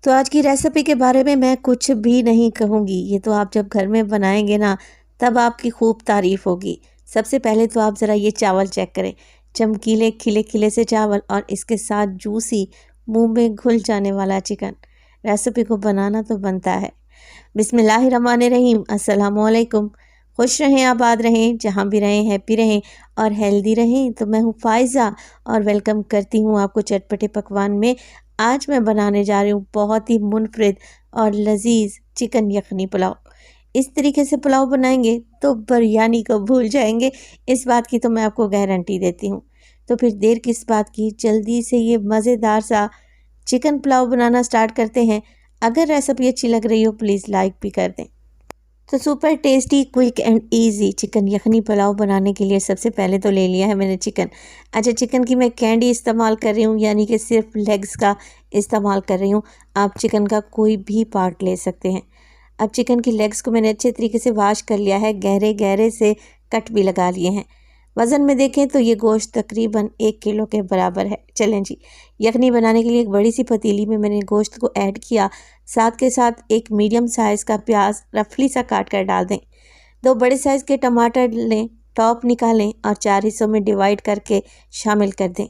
तो आज की रेसिपी के बारे में मैं कुछ भी नहीं कहूँगी। ये तो आप जब घर में बनाएंगे ना, तब आपकी खूब तारीफ़ होगी। सबसे पहले तो आप ज़रा ये चावल चेक करें। चमकीले खिले खिले से चावल और इसके साथ जूसी, मुंह में घुल जाने वाला चिकन। रेसिपी को बनाना तो बनता है। बिस्मिल्लाहिर्रहमानिर्रहीम, अस्सलामुअलैकुम। खुश रहें, आबाद रहें, जहाँ भी रहें हैप्पी रहें और हेल्दी रहें। तो मैं हूँ फ़ायज़ा और वेलकम करती हूँ आपको चटपटे पकवान में। आज मैं बनाने जा रही हूँ बहुत ही मुनफरिद और लजीज चिकन यखनी पुलाव। इस तरीके से पुलाव बनाएंगे तो बिरयानी को भूल जाएंगे, इस बात की तो मैं आपको गारंटी देती हूँ। तो फिर देर किस बात की, जल्दी से ये मज़ेदार सा चिकन पुलाव बनाना स्टार्ट करते हैं। अगर रेसिपी अच्छी लग रही हो प्लीज़ लाइक भी कर दें। तो super tasty quick and easy chicken yakhni pulao बनाने के लिए सबसे पहले तो ले लिया है मैंने चिकन। अच्छा, चिकन की मैं कैंडी इस्तेमाल कर रही हूँ, यानी कि सिर्फ लेग्स का इस्तेमाल कर रही हूँ। आप चिकन का कोई भी पार्ट ले सकते हैं। अब चिकन की लेग्स को मैंने अच्छे तरीके से वॉश कर लिया है, गहरे गहरे से कट भी लगा लिए हैं। वज़न में देखें तो ये गोश्त तकरीबन 1 किलो के बराबर है। चलें जी, यखनी बनाने के लिए एक बड़ी सी पतीली में मैंने गोश्त को ऐड किया। साथ के साथ एक मीडियम साइज़ का प्याज रफली सा काट कर डाल दें। 2 बड़े साइज़ के टमाटर लें, टॉप निकालें और 4 हिस्सों में डिवाइड करके शामिल कर दें।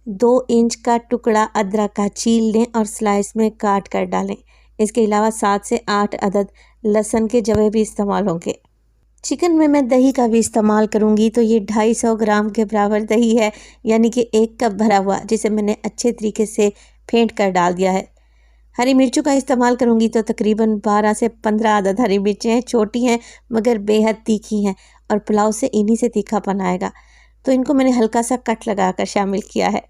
2 इंच का टुकड़ा अदरक का छील लें और स्लाइस में काट कर डालें। इसके अलावा 7 से 8 अदद लहसुन के जवे भी इस्तेमाल होंगे। चिकन में मैं दही का भी इस्तेमाल करूंगी, तो ये 250 ग्राम के बराबर दही है, यानी कि 1 कप भरा हुआ, जिसे मैंने अच्छे तरीके से फेंट कर डाल दिया है। हरी मिर्चों का इस्तेमाल करूंगी तो तकरीबन 12 से 15 अदद हरी मिर्चें हैं। छोटी हैं मगर बेहद तीखी हैं और पुलाव से इन्हीं से तीखापन आएगा, तो इनको मैंने हल्का सा कट लगा कर शामिल किया है।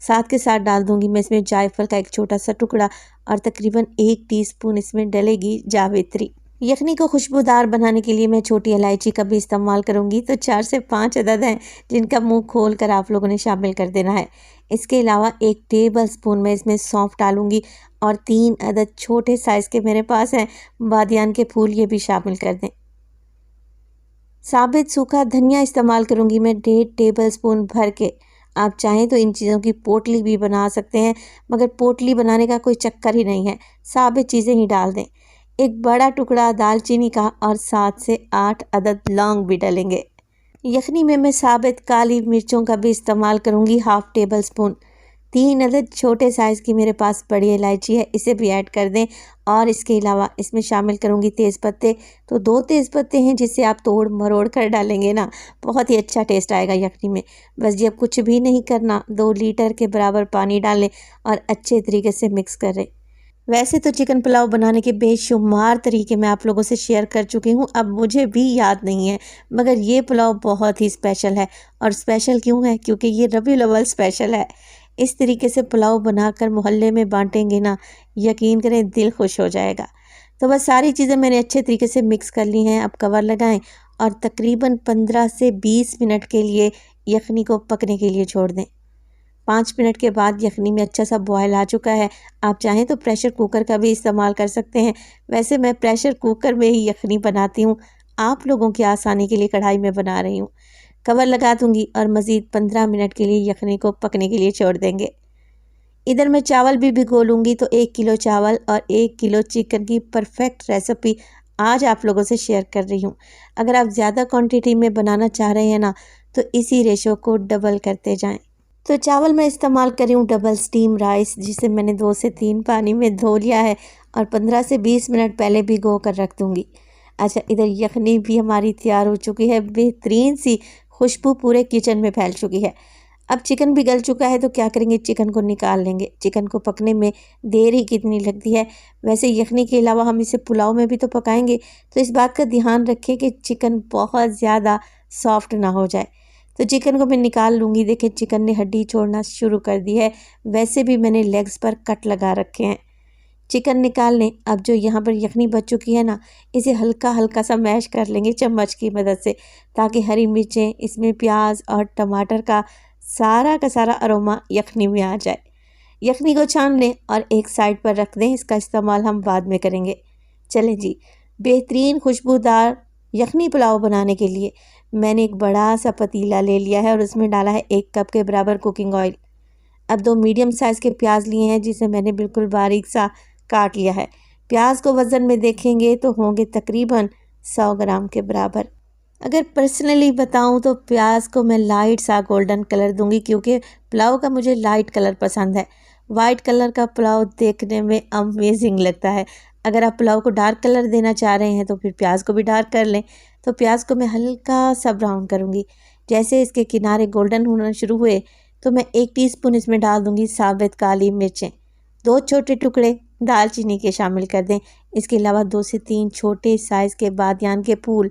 साथ के साथ डाल दूंगी मैं इसमें जायफल का एक छोटा सा टुकड़ा और तकरीबन 1 टीस्पून इसमें डलेगी जावित्री। यखनी को खुशबूदार बनाने के लिए मैं छोटी इलायची का भी इस्तेमाल करूंगी, तो 4 से 5 अदद हैं जिनका मुंह खोल कर आप लोगों ने शामिल कर देना है। इसके अलावा 1 टेबल स्पून में इसमें सौंफ डालूंगी और 3 अदद छोटे साइज़ के मेरे पास हैं बादियान के फूल, ये भी शामिल कर दें। साबित सूखा धनिया इस्तेमाल करूंगी मैं 1.5 टेबल स्पून भर के। आप चाहें तो इन चीज़ों की पोटली भी बना सकते हैं, मगर पोटली बनाने का कोई चक्कर ही नहीं है, साबित चीज़ें ही डाल दें। एक बड़ा टुकड़ा दालचीनी का और 7 से 8 अदद लौंग भी डलेंगे। यखनी में मैं साबित काली मिर्चों का भी इस्तेमाल करूंगी, हाफ टेबल स्पून। 3 अदद छोटे साइज़ की मेरे पास बड़ी इलायची है, इसे भी ऐड कर दें। और इसके अलावा इसमें शामिल करूंगी तेज़ पत्ते, तो 2 तेज़ पत्ते हैं जिसे आप तोड़ मरोड़ कर डालेंगे ना, बहुत ही अच्छा टेस्ट आएगा यखनी में। बस जी अब कुछ भी नहीं करना, 2 लीटर के बराबर पानी डालें और अच्छे तरीके से मिक्स करें। वैसे तो चिकन पुलाव बनाने के बेशुमार तरीके मैं आप लोगों से शेयर कर चुकी हूँ, अब मुझे भी याद नहीं है, मगर ये पुलाव बहुत ही स्पेशल है। और स्पेशल क्यों है? क्योंकि ये रबीउल अव्वल स्पेशल है। इस तरीके से पुलाव बनाकर मोहल्ले में बांटेंगे ना, यकीन करें दिल खुश हो जाएगा। तो बस सारी चीज़ें मैंने अच्छे तरीके से मिक्स कर ली हैं। अब कवर लगाएं और तकरीबन 15 से 20 मिनट के लिए यखनी को पकने के लिए छोड़ दें। 5 मिनट के बाद यखनी में अच्छा सा बॉयल आ चुका है। आप चाहें तो प्रेशर कुकर का भी इस्तेमाल कर सकते हैं, वैसे मैं प्रेशर कुकर में ही यखनी बनाती हूँ। आप लोगों की आसानी के लिए कढ़ाई में बना रही हूँ। कवर लगा दूंगी और मज़ीद 15 मिनट के लिए यखनी को पकने के लिए छोड़ देंगे। इधर मैं चावल भी भिगो लूँगी, तो 1 किलो चावल और 1 किलो चिकन की परफेक्ट रेसिपी आज आप लोगों से शेयर कर रही हूँ। अगर आप ज़्यादा क्वांटिटी में बनाना चाह रहे हैं ना, तो इसी रेशो को डबल करते जाएं। तो चावल मैं इस्तेमाल कर रही हूँ डबल स्टीम राइस, जिसे मैंने 2 से 3 पानी में धो लिया है और 15 से 20 मिनट पहले भिगो कर रख दूँगी। अच्छा, इधर यखनी भी हमारी तैयार हो चुकी है, बेहतरीन सी खुशबू पूरे किचन में फैल चुकी है। अब चिकन भी गल चुका है, तो क्या करेंगे, चिकन को निकाल लेंगे। चिकन को पकने में देर ही कितनी लगती है। वैसे यखनी के अलावा हम इसे पुलाव में भी तो पकाएंगे, तो इस बात का ध्यान रखें कि चिकन बहुत ज़्यादा सॉफ्ट ना हो जाए। तो चिकन को मैं निकाल लूँगी। देखिए चिकन ने हड्डी छोड़ना शुरू कर दी है, वैसे भी मैंने लेग्स पर कट लगा रखे हैं। चिकन निकाल लें। अब जो यहाँ पर यखनी बच चुकी है ना, इसे हल्का हल्का सा मैश कर लेंगे चम्मच की मदद से, ताकि हरी मिर्चें, इसमें प्याज और टमाटर का सारा अरोमा यखनी में आ जाए। यखनी को छान लें और एक साइड पर रख दें, इसका इस्तेमाल हम बाद में करेंगे। चलें जी, बेहतरीन खुशबूदार यखनी पुलाव बनाने के लिए मैंने एक बड़ा सा पतीला ले लिया है और उसमें डाला है 1 कप के बराबर कुकिंग ऑयल। अब 2 मीडियम साइज़ के प्याज लिए हैं जिसे मैंने बिल्कुल बारीक सा काट लिया है। प्याज को वज़न में देखेंगे तो होंगे तकरीबन 100 ग्राम के बराबर। अगर पर्सनली बताऊं तो प्याज को मैं लाइट सा गोल्डन कलर दूंगी क्योंकि पुलाव का मुझे लाइट कलर पसंद है। वाइट कलर का पुलाव देखने में अमेजिंग लगता है। अगर आप पुलाव को डार्क कलर देना चाह रहे हैं तो फिर प्याज को भी डार्क कर लें। तो प्याज को मैं हल्का सा ब्राउन करूंगी। जैसे इसके किनारे गोल्डन होना शुरू हुए तो मैं 1 टीस्पून इसमें डाल दूंगी साबित काली मिर्चें। 2 छोटे टुकड़े दालचीनी के शामिल कर दें। इसके अलावा 2 से 3 छोटे साइज़ के बादियान के फूल,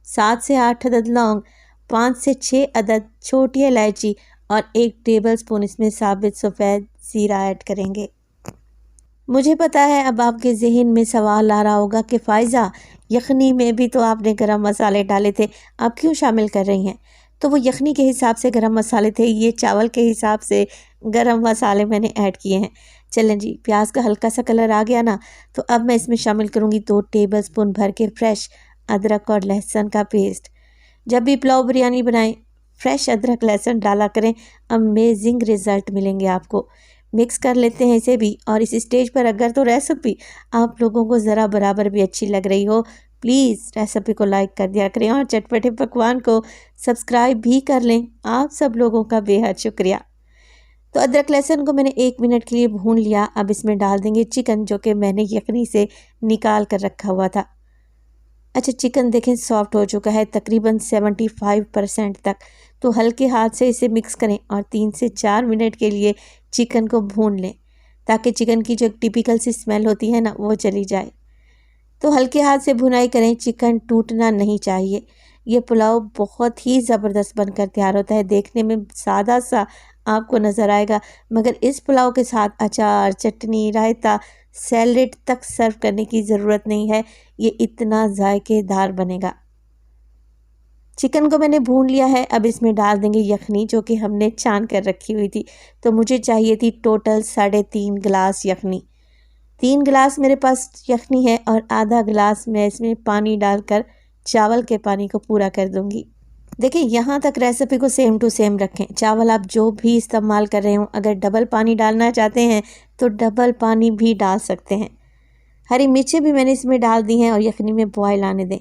7 से 8 अदद लौंग, 5 से 6 अदद छोटी इलायची और 1 टेबलस्पून इसमें साबित सफ़ेद ज़ीरा ऐड करेंगे। मुझे पता है अब आपके ज़हन में सवाल आ रहा होगा कि फ़ायज़ा, यखनी में भी तो आपने गरम मसाले डाले थे, आप क्यों शामिल कर रही हैं? तो वो यखनी के हिसाब से गरम मसाले थे, ये चावल के हिसाब से गरम मसाले मैंने ऐड किए हैं। चलें जी, प्याज का हल्का सा कलर आ गया ना, तो अब मैं इसमें शामिल करूँगी 2 टेबलस्पून भर के फ्रेश अदरक और लहसुन का पेस्ट। जब भी पुलाव बिरयानी बनाएं फ्रेश अदरक लहसुन डाला करें, अमेजिंग रिज़ल्ट मिलेंगे आपको। मिक्स कर लेते हैं इसे भी। और इस स्टेज पर अगर तो रेसिपी आप लोगों को ज़रा बराबर भी अच्छी लग रही हो, प्लीज़ रेसिपी को लाइक कर दिया करें और चटपटे पकवान को सब्सक्राइब भी कर लें। आप सब लोगों का बेहद शुक्रिया। तो अदरक लहसुन को मैंने 1 मिनट के लिए भून लिया। अब इसमें डाल देंगे चिकन जो कि मैंने यखनी से निकाल कर रखा हुआ था। अच्छा, चिकन देखें सॉफ्ट हो चुका है तकरीबन 75% तक। तो हल्के हाथ से इसे मिक्स करें और 3 से 4 मिनट के लिए चिकन को भून लें ताकि चिकन की जो टिपिकल सी स्मेल होती है ना वो चली जाए। तो हल्के हाथ से भुनाई करें, चिकन टूटना नहीं चाहिए। ये पुलाव बहुत ही ज़बरदस्त बनकर तैयार होता है। देखने में सादा सा आपको नज़र आएगा मगर इस पुलाव के साथ अचार, चटनी, रायता, सैलेड तक सर्व करने की ज़रूरत नहीं है। ये इतना जायकेदार बनेगा। चिकन को मैंने भून लिया है। अब इसमें डाल देंगे यखनी जो कि हमने छान कर रखी हुई थी। तो मुझे चाहिए थी टोटल 3.5 गिलास यखनी। 3 गिलास मेरे पास यखनी है और आधा गिलास मैं इसमें पानी डालकर चावल के पानी को पूरा कर दूंगी। देखिए, यहाँ तक रेसिपी को सेम टू सेम रखें। चावल आप जो भी इस्तेमाल कर रहे हो, अगर डबल पानी डालना चाहते हैं तो डबल पानी भी डाल सकते हैं। हरी मिर्चें भी मैंने इसमें डाल दी हैं और यखनी में बॉयल आने दें।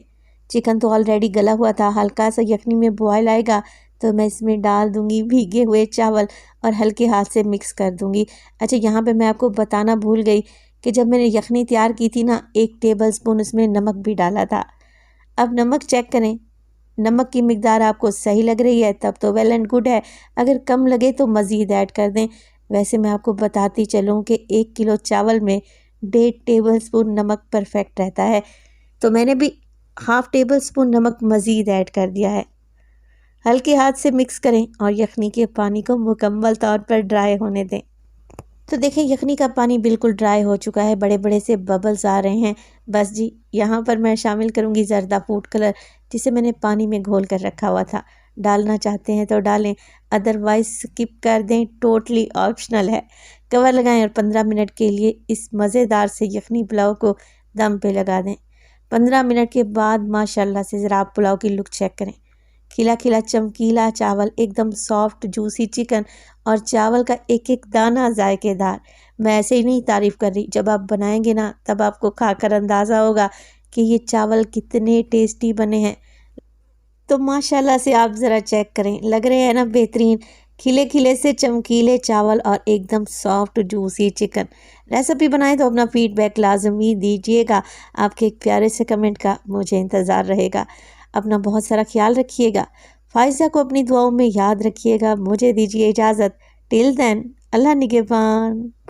चिकन तो ऑलरेडी गला हुआ था, हल्का सा यखनी में बॉयल आएगा तो मैं इसमें डाल दूंगी भीगे हुए चावल और हल्के हाथ से मिक्स कर दूंगी। अच्छा, यहाँ पे मैं आपको बताना भूल गई कि जब मैंने यखनी तैयार की थी ना, 1 टेबलस्पून उसमें नमक भी डाला था। अब नमक चेक करें, नमक की मिकदार आपको सही लग रही है तब तो वेल एंड गुड है, अगर कम लगे तो मज़ीद ऐड कर दें। वैसे मैं आपको बताती चलूँ कि 1 किलो चावल में 1.5 टेबलस्पून नमक परफेक्ट रहता है, तो मैंने भी हाफ़ टेबलस्पून नमक मज़ीद ऐड कर दिया है। हल्के हाथ से मिक्स करें और यखनी के पानी को मुकम्मल तौर पर ड्राई होने दें। तो देखें, यखनी का पानी बिल्कुल ड्राई हो चुका है, बड़े बड़े से बबल्स आ रहे हैं। बस जी, यहाँ पर मैं शामिल करूँगी ज़र्दा फूड कलर जिसे मैंने पानी में घोल कर रखा हुआ था। डालना चाहते हैं तो डालें, अदरवाइज़ स्किप कर दें, टोटली ऑप्शनल है। कवर लगाएं और 15 मिनट के लिए इस मज़ेदार से यखनी पुलाव को दम पे लगा दें। 15 मिनट के बाद माशाल्लाह से ज़रा आप पुलाव की लुक चेक करें। खिला खिला चमकीला चावल, एकदम सॉफ्ट जूसी चिकन और चावल का एक एक दाना जायकेदार। मैं ऐसे ही नहीं तारीफ़ कर रही, जब आप बनाएंगे ना तब आपको खाकर अंदाज़ा होगा कि ये चावल कितने टेस्टी बने हैं। तो माशाल्लाह से आप ज़रा चेक करें, लग रहे हैं ना बेहतरीन, खिले खिले से चमकीले चावल और एकदम सॉफ्ट जूसी चिकन। रेसिपी बनाएं तो अपना फीडबैक लाजमी दीजिएगा। आपके एक प्यारे से कमेंट का मुझे इंतज़ार रहेगा। अपना बहुत सारा ख्याल रखिएगा। फ़ायज़ा को अपनी दुआओं में याद रखिएगा। मुझे दीजिए इजाज़त। टिल देन, अल्लाह निगहबान।